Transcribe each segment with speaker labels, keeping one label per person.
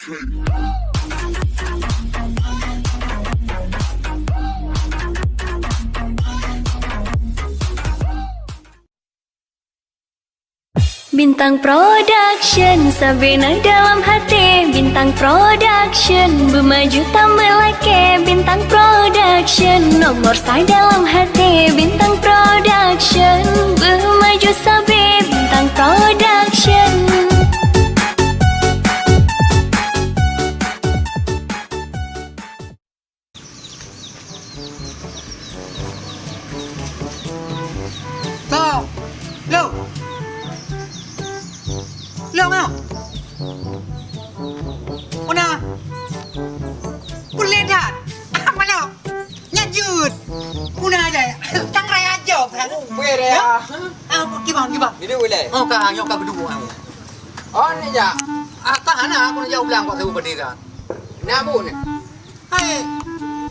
Speaker 1: Bintang Production, Sabina dalam hati. Bintang Production, bermaju tak melake. Bintang Production, nomor saya dalam hati. Bintang Production, bermaju sabi. Bintang Production.
Speaker 2: Tao, Lưu Lưu nào Ủa nào Ủa lên thật Mà nào Nhát dượt Ủa nào vậy Trăng ra chọc thằng
Speaker 3: Quê đây à?
Speaker 2: Kì bằng
Speaker 3: Đi đâu vậy?
Speaker 2: Cả hàng nhau cả berdua
Speaker 3: Này dạ.
Speaker 2: Tahan lah Aku nak jauh bilang Kau tahu berdiri kan
Speaker 3: Namu ni.
Speaker 2: Hai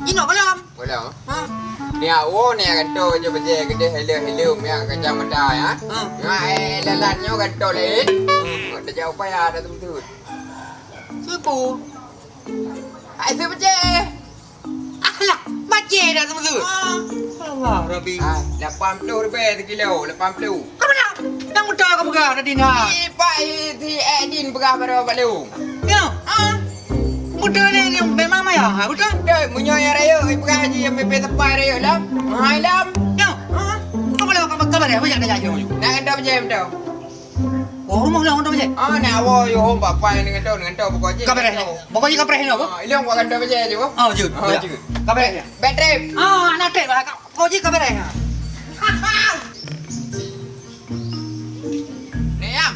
Speaker 2: Ini nak kalam
Speaker 3: Boleh Ni awak ni akan tahu je macam gede hello ni akan macam mana ya. Ngai lalatnya akan tahu lain. Dah jauh payah dah betul.
Speaker 2: Siapa
Speaker 3: Ai tu macam.
Speaker 2: Alah Macam dah semua Allah Rabbi
Speaker 3: 80 rupiah sekilo, 80.
Speaker 2: Kau mana Yang muda kau pegang tadi nak
Speaker 3: Pak si Edin berapa berapa lu?
Speaker 2: Ya Muda ni memang maya Betul
Speaker 3: Dah munyoy raya, pegang haji yang mepe tepai raya lam. Hai lam.
Speaker 2: Ya Kau boleh kabar dia banyak dah jadi
Speaker 3: Nak ada macam tu.
Speaker 2: Oh rumah lah orang macam
Speaker 3: Nak awak yo hom bapak dengan tu pokok je.
Speaker 2: Kabar dia Pokoknya kabar dia apa
Speaker 3: Ilang buat kanda macam je.
Speaker 2: Oh jut Kabar dia
Speaker 3: Bad trip.
Speaker 2: Anak trip lah Kau je kabar dia
Speaker 3: Ni am.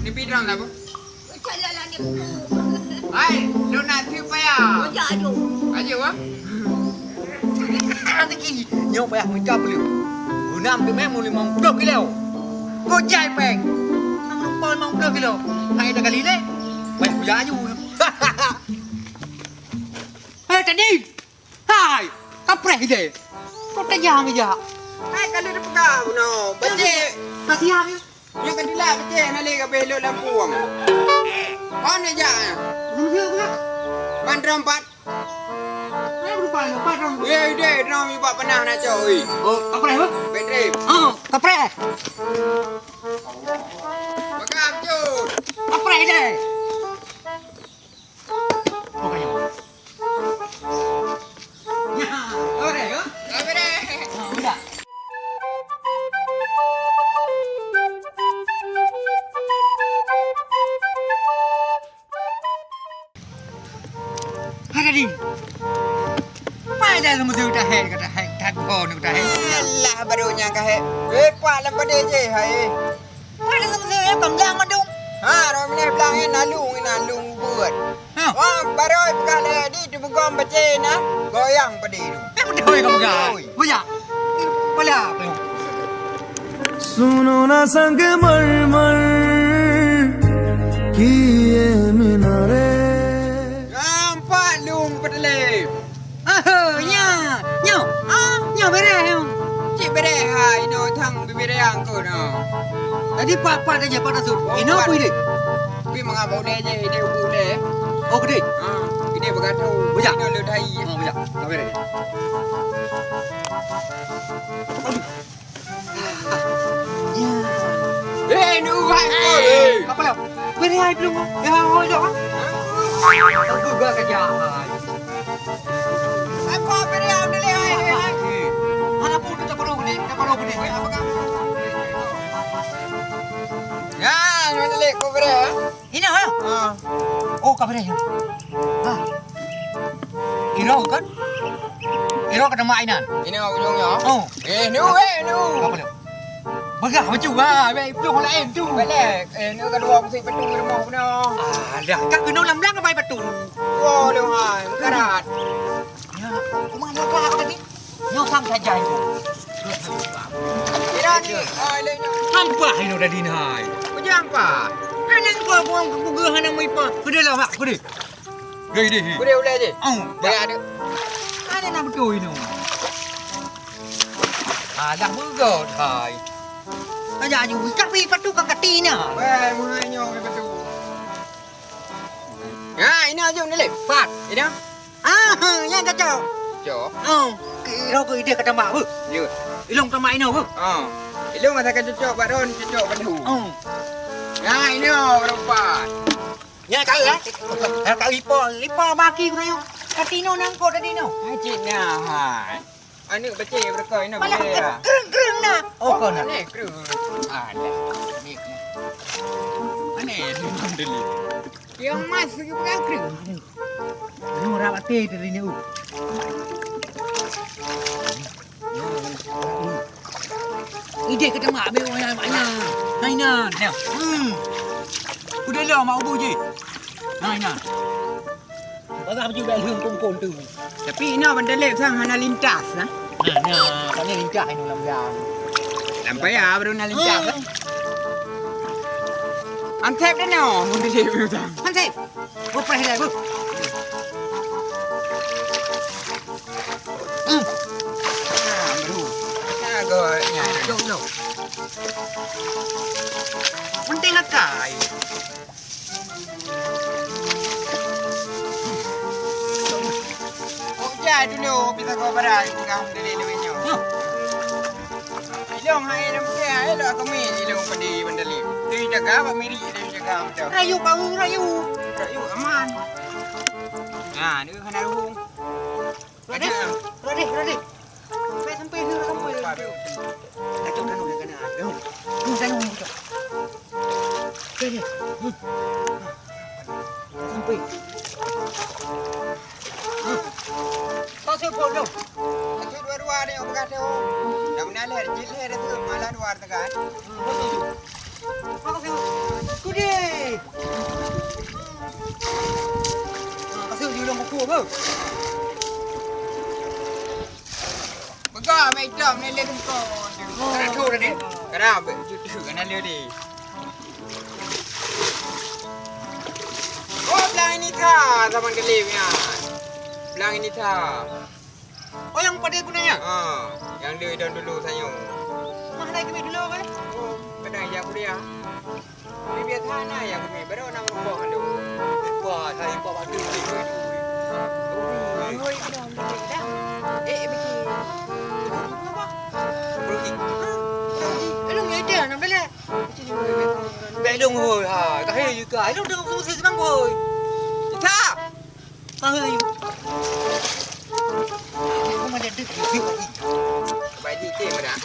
Speaker 3: Ni pidang lah bu.
Speaker 4: Jalan lah ni.
Speaker 3: Hai, lu nak tu payah.
Speaker 4: Macam aduh.
Speaker 3: Aje wah.
Speaker 2: Rezeki Nyok payah mereka beliau Guna ambil memang 50 kilo Kau jai peng Nampak 50 kilo Hai dah kali ni Payah puja aju Hei tadi Hai Kapreh dia Kau tak jangan kerja
Speaker 3: Hai kalau dia pegang no. Baje.
Speaker 2: Kasih ham
Speaker 3: Ni kan dilak baje nak le ka belo lampuang. Mana ja?
Speaker 2: Rumah aku tak
Speaker 3: Bandram 4.
Speaker 2: Saya berlupa Lupa dong
Speaker 3: Weh deh, drum ni buat panah nak coy.
Speaker 2: Oh kapreh apa
Speaker 3: Bad trip.
Speaker 2: Kapreh
Speaker 3: Pegang jut.
Speaker 2: Kapreh dia Oh kaya Ya Kapreh ya
Speaker 3: Apa deh?
Speaker 2: Udah Tadi. Mai dah semua tu dah hang tak kau ni dah hang.
Speaker 3: Alah barunya ka he. Pak lam pada je hai.
Speaker 2: Mai dah semua tu kembang mandung.
Speaker 3: Ro mene belang nalung buat. Wah, baroi pegang le di tu begom bace na. Goyang padi tu.
Speaker 2: Betul kau pegang. Buya. Boleh apa?
Speaker 5: सुनो ना संग मरमर की ये मीनारे
Speaker 3: Nampak lung pedalip.
Speaker 2: Nya bereh.
Speaker 3: Cik bere hai no thang bibire ang ko no.
Speaker 2: Tadi pak aja pak tasut. Ino apa ini?
Speaker 3: Bi mangabau de je de ubu de.
Speaker 2: Oh gede.
Speaker 3: Ini bergatau.
Speaker 2: Bujak.
Speaker 3: No lu dai.
Speaker 2: Buya. Kau bereh.
Speaker 3: Nu hai ko le.
Speaker 2: Apa lah? Bereh ai belum? Ya, hoi dah. Aku gua kerja.
Speaker 3: Apa bere ang de le hai.
Speaker 2: Mana pun tak perlu ni,
Speaker 3: Ya, mana le ko bere.
Speaker 2: Ini ha? Oh, kabar dia. Ha. Iro kan? Iro kena mainan.
Speaker 3: Ini aku jong ya.
Speaker 2: Oh,
Speaker 3: Nu nu.
Speaker 2: apa dia? Bagah macam ah, itu orang lain tu.
Speaker 3: Balik. Nu kedua aku si petu rumah punya.
Speaker 2: Dah, kak kena lam-lam ke bayi betul.
Speaker 3: Wow, lu hai. Karat.
Speaker 2: Ya, mana kak tadi? Nyo sang saja itu.
Speaker 3: Kira ni, le nyo.
Speaker 2: Hampa ini dah dinai.
Speaker 3: Punya apa?
Speaker 2: Anak gua buang gugah anak mai pa. Gede lah, mak, gede. Gede.
Speaker 3: Boleh boleh je.
Speaker 2: Oh,
Speaker 3: Boleh ada.
Speaker 2: ada nak betul ini. Dah burger thai. Aja ju tapi patu kang katina.
Speaker 3: Weh, mulai nyo ke betul. Ya, lip.
Speaker 2: Pat.
Speaker 3: Ini.
Speaker 2: Yang kacau.
Speaker 3: Jo.
Speaker 2: Kira ke ide kata mak bu.
Speaker 3: Yo.
Speaker 2: Ilong sama ini bu.
Speaker 3: Ilung masa kan cocok baron cocok bantu. Ya ini berapa?
Speaker 2: Ya kau ya. Kau lipo baki kau yuk. Katino nang kau tadi no.
Speaker 3: Cik nah. Anu baca berkau ini
Speaker 2: Malah
Speaker 3: boleh.
Speaker 2: kering na. Oh kau nak.
Speaker 3: Ni kru. Ada. Ni. Ane dulu. Yang masuk ke bukan kru.
Speaker 2: Lu rawat teh tadi ni. Ide kata mak ambil orang banyak. Nainan. Udah lah mak ubu je. Nainan. Pasal apa juga ilmu kongkong tu.
Speaker 3: Tapi ini benda lep sang hana lintas nah.
Speaker 2: Nah, pakai lincah ini dalam jam.
Speaker 3: Sampai ya baru nak lintas. Antep dah no, benda lep tu sang.
Speaker 2: Antep. Gua pernah hilang bu.
Speaker 3: Baru. Agaknya.
Speaker 2: Jauh. Penting akai.
Speaker 3: Dulu bisa kau berai pegang dele lewenya. Ilong hai dah mesti hai lah kami ilong padi bendali. Dia jaga apa miri dia jaga betul.
Speaker 2: Rayu kau rayu.
Speaker 3: Rayu aman. Nah, ni kena ruhung.
Speaker 2: Ready. Sampai ni sampai. Kacau dah nak kena. Ni saya nak. Ready. Sampai. Kau siapa tu?
Speaker 3: Aku dua-dua ni orang berkata. Dah mengalir jilih dah tu malah dua tekan.
Speaker 2: Kau siapa? Kudi. Kau siapa di dalam buku apa?
Speaker 3: Begah mai dom ni le kau. Kena tu dah ni. Kena cucu kena le di. Oh, belang ini tha zaman kelipnya. Belang ini tha.
Speaker 2: Oh yang pada gunanya?
Speaker 3: Yang dia dan dulu saya.
Speaker 2: Mana lagi dulu kan?
Speaker 3: Oh, kadang ya kuliah. Ni biar tanah ya kami. Baru nak merubah kan tu.
Speaker 2: Wah, saya bawa duit.
Speaker 3: Oi, kena dah. Bikin. Berhenti.
Speaker 2: Elong ni ada nak bela. Belong hoi ha. Kahai juga. Elong dah semua sebang hoi.
Speaker 3: Tha.
Speaker 2: Kahai. Kau ada duit siu lagi.
Speaker 3: Baik tim dah.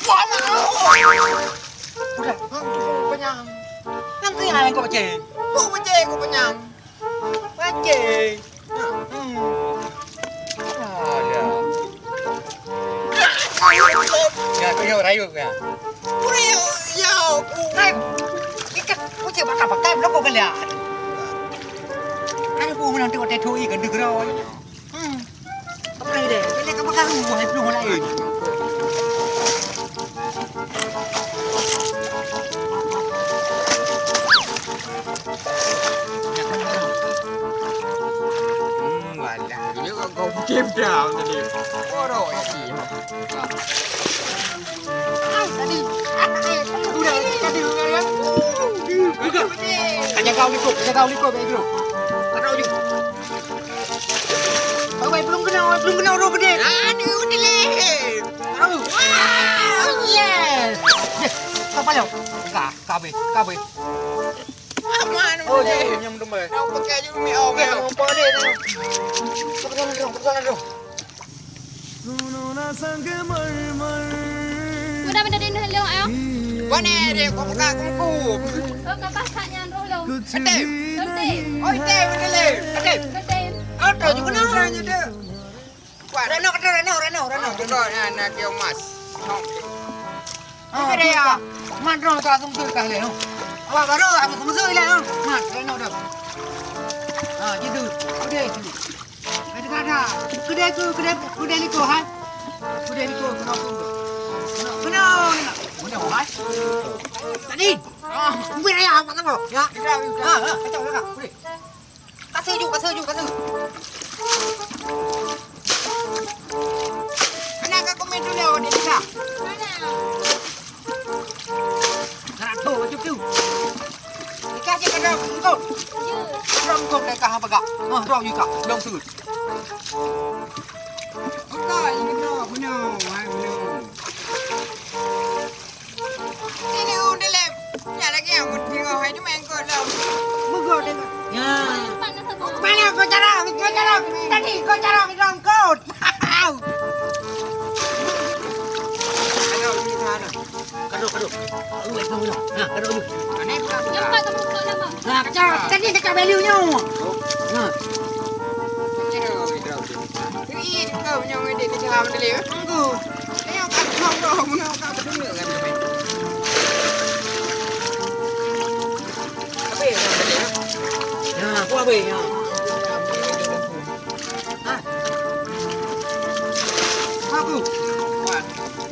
Speaker 2: Wah, udah.
Speaker 3: Penyang.
Speaker 2: Nang tu yang kau baca.
Speaker 3: Kau baca kau penyang.
Speaker 2: Baca.
Speaker 3: Ada.
Speaker 2: Ya, kau yang rayu ya.
Speaker 3: Puriu, ya.
Speaker 2: Hai. Ikat, kau cakap pakai blok kau bela. Kan aku nanti kau tetu ikan degrau. Apa ni deh? Bela kau pakai rumah itu mulai.
Speaker 3: Walah. Ini kau game down tadi. Oro ya sih.
Speaker 2: Tadi. Udah, tadi ya. Hanya kau likut begitu. Kau juga. Belum kena orang gede.
Speaker 3: Aduh, udah.
Speaker 2: Tahu. Yes. Kau palau. Kabe.
Speaker 3: Aman.
Speaker 2: Oh, yang domba.
Speaker 3: Nak pakai je mi au.
Speaker 2: Okey, mau boleh tu. Kebetulan tu.
Speaker 5: सुनो ना संग मरमर
Speaker 1: Mudah benda dia hello ayo.
Speaker 3: Mana dia kau buka kuku.
Speaker 1: Oh kapas saknya roh lo.
Speaker 5: कुछ
Speaker 3: Ate.
Speaker 5: भी
Speaker 1: Lote.
Speaker 3: Oi, teh betul. Ate.
Speaker 1: Lote.
Speaker 2: Ada juga nak.
Speaker 3: Orangnya dia. Kuat.
Speaker 2: Rano.
Speaker 3: Kau nak kau mas.
Speaker 2: Apa dia ya? Mandro tak semua kah le. Awak baru aku semua le. Mat, rano dah. Gitu. Udah itu. Ada. Kuda ni ko ha. Kuda ni ko kena. Mas. Tadi. Mungkin ayah apa tahu? Ya. Kacau dah. Boleh. Kasih.
Speaker 3: Anak aku main dulu di desa.
Speaker 2: Nak tu macam tu. Ikat. je kena engkau. Ram kau dah kah bagak. Rau juga long sud.
Speaker 3: Okey, ini kena benar. Hai benar. Ini udah lep. Ya lagi yang mau tengok hai tu main kau lah.
Speaker 2: Mugo dia. Ya.
Speaker 1: Panas tu.
Speaker 2: Mana kau cara? Tadi kau cara rong kau.
Speaker 3: Aduh, ini sana.
Speaker 2: Kado. Uai kau dulu. Ha, kado dulu.
Speaker 3: Ini berapa?
Speaker 1: Lepas kamu kau lama.
Speaker 2: Ha, kacau. Tadi kacau value-nya. Ha.
Speaker 3: Ini kau punya ide ni cara mana lep?
Speaker 2: Tunggu.
Speaker 3: Ini kau kau mana kau betul kan? Apa yang mana lep?
Speaker 2: Ya, aku apa ya? Ha. Aku.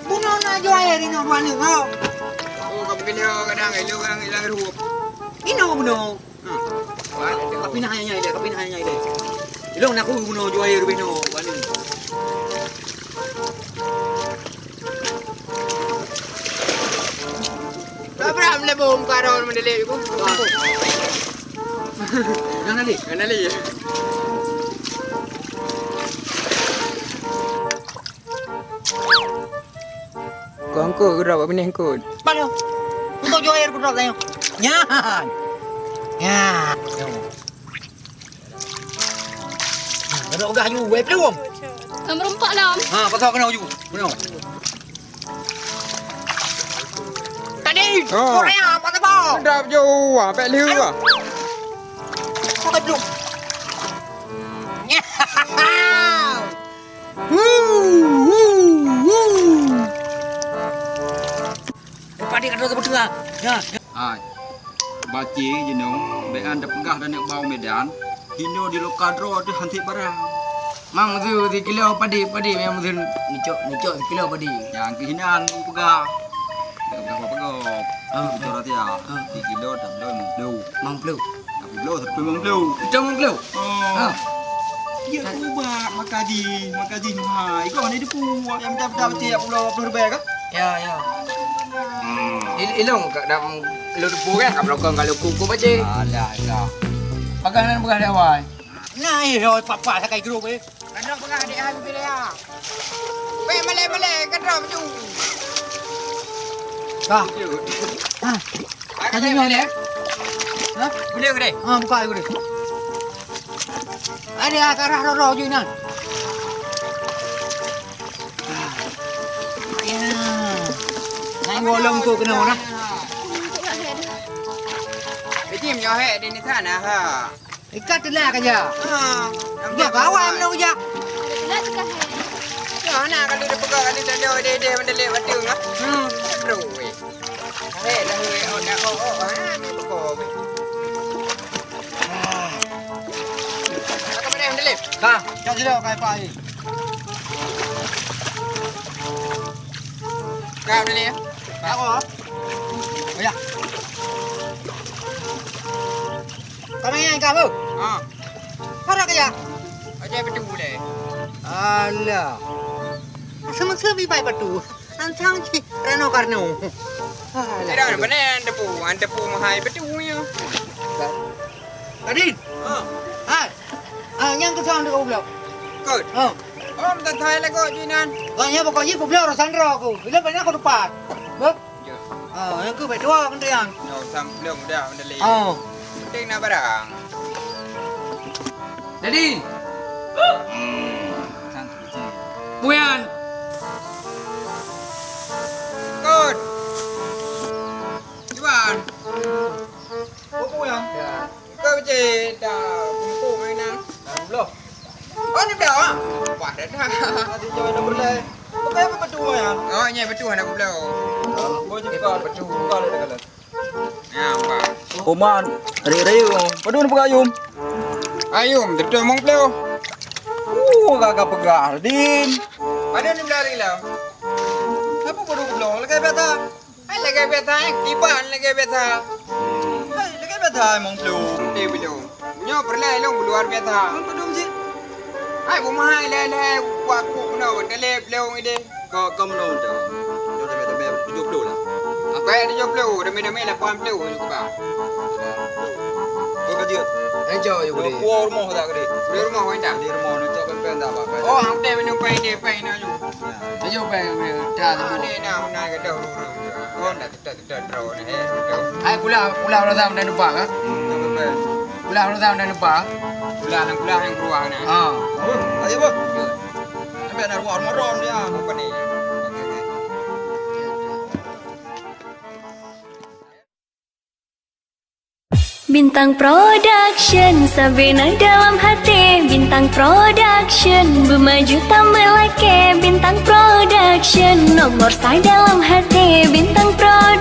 Speaker 2: Bunuh na jual air ini buat ni kau.
Speaker 3: Oh, kau kena kadang hilang rup.
Speaker 2: Ini apa bunuh?
Speaker 3: Wah,
Speaker 2: Kau pindah hanya ini. Ilong nak aku bunuh jual air bino buat ni.
Speaker 3: Berapa lebom karon mendelik aku?
Speaker 2: Jangan lagi.
Speaker 3: Mana lagi? Kau angkut ke berapa benih angkut?
Speaker 2: Balik. Untuk jual air kudok saya. Ya. Ya. Ada ogah you, wei pelum.
Speaker 1: Kamu rompak lah.
Speaker 2: Ha, pasal kena you. Benar. Tadi, Korea apa tu bau?
Speaker 3: Dah jauh, apa liu ah?
Speaker 2: Kau tak pelum. Ya. Padi kena ke betul ah. Ya.
Speaker 6: Ai. Baci jenong be anda pegah dan nak bau medan. Hino di lokadro tu hantik barang.
Speaker 3: Mang tu 3 kilo padi memang tu nicok kilo padi.
Speaker 6: Yang kehinan pegah. Dak berapa pegah. Betul rati ya. 3 kilo dah belum
Speaker 3: Mang pelu.
Speaker 6: Tapi belum tapi belum.
Speaker 3: Itu mang pelu.
Speaker 6: Oh. Ya ubah makaji hai. Kau ni depu yang dah cek pulau RP ke?
Speaker 3: Ya. Ilong kat dalam lu depu kan kat belakang kalau kuku baca.
Speaker 6: Alah.
Speaker 3: Paganan begah dia awal.
Speaker 2: Nah, rồi papa sakai grup eh.
Speaker 3: Ada begah dia habis dia ya. Pe male kadram ju.
Speaker 2: Dah. Ha.
Speaker 3: Ada ni ni.
Speaker 2: Ha?
Speaker 3: Boleh ke?
Speaker 2: Ha, buka aku ni. Ada akarah roro je nan. Ya. Nang golong tu kena mana?
Speaker 3: Jadi menyo he di ni sana ha.
Speaker 2: Ikat tu lah kerja.
Speaker 3: Ha.
Speaker 2: Dia bawa mana kerja?
Speaker 1: Lah tu kan.
Speaker 3: Ya nak kalau dia pegang kali tak ada dia mendelik batu lah. Terus weh. He dah weh ha ni pekor weh. Apa mana mendelik?
Speaker 2: Ha, cak sudah kai pai.
Speaker 3: Kau mendelik.
Speaker 2: Apa? Oh ya. Kau yang kamu?
Speaker 3: Ha.
Speaker 2: Para kerja?
Speaker 3: Aja betul boleh.
Speaker 2: Alah. Semasa bibai batu. Antang ci reno karno.
Speaker 3: Tidak ada benar depu mahal betul ya.
Speaker 2: Tadi. Ha. Yang tu sang dekat belau.
Speaker 3: Kod. Om tak thay lah kau jinan.
Speaker 2: Kanya pokoknya belau rasan aku. Bila banyak aku depan. Bek. Yang ke berdua kan yang.
Speaker 3: No sam belum dah mendelik. Penting nak barang. Nadine. Puyan. Kod. Cuban.
Speaker 6: Apa yang?
Speaker 3: Kau baca dah buku mainan.
Speaker 6: Belum.
Speaker 3: Oh ni dah ah. Wah dah dah.
Speaker 6: Ada jawab nombor lain. Pakai apa betul yang?
Speaker 3: Oh ni betul nak belum.
Speaker 6: Boleh juga betul kali dekat.
Speaker 3: Ya, Pak.
Speaker 6: Oman, rere Padu ni pegayum.
Speaker 3: Ayum, betul mong pleo.
Speaker 6: Kagak pegar din.
Speaker 3: Ada ni belari lah.
Speaker 6: Apa padu belum? Lagi beta.
Speaker 3: Ay, lagay beta, kiban lagay beta.
Speaker 6: Hai, lagi beta emang belum.
Speaker 3: Hindi belum. Nyo perla ilong luar beta.
Speaker 6: Ang padu mesti.
Speaker 3: Ay, bumahay lele waku no, dale belum ide.
Speaker 6: Kau menonton. Jodoh beta 70 lah. Aku
Speaker 3: Baik dia jauh peluk, demi-demi lah puan peluk juga bah.
Speaker 6: Kau kerja.
Speaker 3: Ejo je
Speaker 6: Kau
Speaker 3: gede.
Speaker 6: keluar rumah tak gede.
Speaker 3: Di rumah kau tak?
Speaker 6: Di rumah ni cak pen tak apa.
Speaker 3: Oh, hang teh minum pai dia pai na ju. Ejo pai dah tu. Ni nak nak ke dah ru. Oh, nak tak draw ni eh. Ai pula orang tahu dah lupa kan? Pula orang tahu dah lupa. Pula yang keluar ni. Ha.
Speaker 6: Oh, ayo bah. Sampai nak rumah rom dia.
Speaker 3: Apa ni?
Speaker 7: Bintang Production, Sabina dalam hati. Bintang Production, bermaju tambah lagi. Bintang Production, nomor saya dalam hati. Bintang Production.